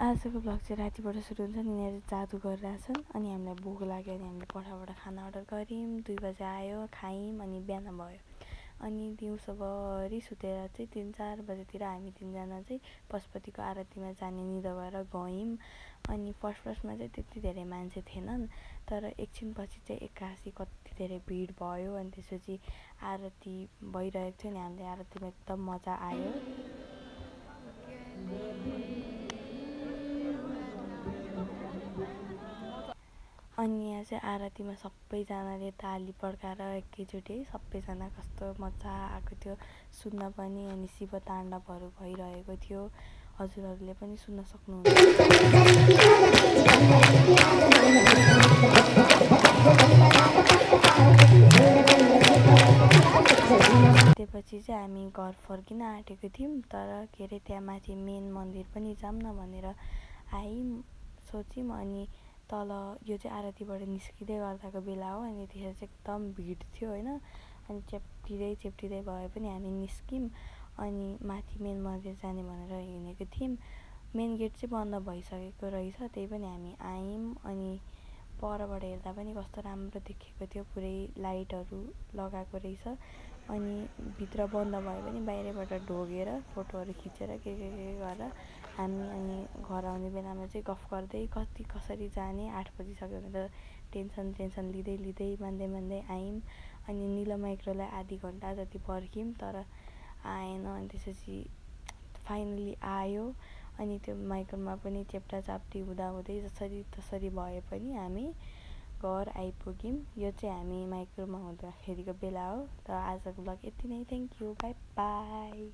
आजको भ्लग चाहिँ रातिबाट सुरु हुन्छ नि। यिनीहरू जादु गरिरहेछन् अनि हामीलाई भोक लाग्यो अनि हामीले पठाबाट खाना अर्डर गऱ्यौँ। 2 बजे आयो, खायौँ अनि बिहान भयो। अनि दिउँसोभरि सुतेर चाहिँ 3-4 बजेतिर हामी तिनजना चाहिँ पशुपतिको आरतीमा जाने निदो भएर गयौँ। अनि फर्स्टमा चाहिँ त्यति धेरै मान्छे थिएनन्, तर एकछिनपछि चाहिँ एक्कासी कति धेरै भिड भयो। अनि त्यसपछि आरती भइरहेको थियो नि, हामीले आरतीमा एकदम मजा आयो। अनि यहाँ चाहिँ आरतीमा सबैजनाले ताली पड्काएर एकैचोटि सबैजना कस्तो मजा आएको थियो सुन्न पनि। अनि शिव ताण्डवहरू भइरहेको थियो, हजुरहरूले पनि सुन्न सक्नुहुन्छ। त्यसपछि चाहिँ हामी घर फर्किन आँटेको थियौँ, तर के अरे त्यहाँ माथि मेन मन्दिर पनि जाऊँ न भनेर आयौँ, सोच्यौँ। अनि तल यो चाहिँ आरतीबाट निस्किँदै गर्दाको बेला हो। अनि त्यतिखेर चाहिँ एकदम भिड थियो होइन। अनि चेप्टिँदै भए पनि हामी निस्क्यौँ। अनि माथि मेन मन्दिर जाने भनेर हिँडेको थियौँ। मेन गेट चाहिँ बन्द भइसकेको रहेछ, त्यही पनि हामी आयौँ। अनि परबाट हेर्दा पनि कस्तो राम्रो देखेको थियो, पुरै लाइटहरू लगाएको रहेछ। अनि भित्र बन्द भए पनि बाहिरबाट ढोगेर फोटोहरू खिचेर के गरेर हामी अनि घर आउने बेलामा चाहिँ गफ गर्दै कसरी जाने 8 बजिसक्यो भनेर टेन्सन लिँदै मान्दै आयौँ। अनि निलो माइक्रोलाई आधी घन्टा जति पर्ख्यौँ तर आएन। अनि त्यसपछि फाइनली आयो। अनि त्यो माइक्रोमा पनि चेप्टाचाप्टी हुँदै जसरी तसरी भए पनि हामी घर आइपुग्यौँ। यो चाहिँ हामी माइक्रोमा हुँदाखेरिको बेला हो। र आजको भ्लग यति नै। Thank you, by by.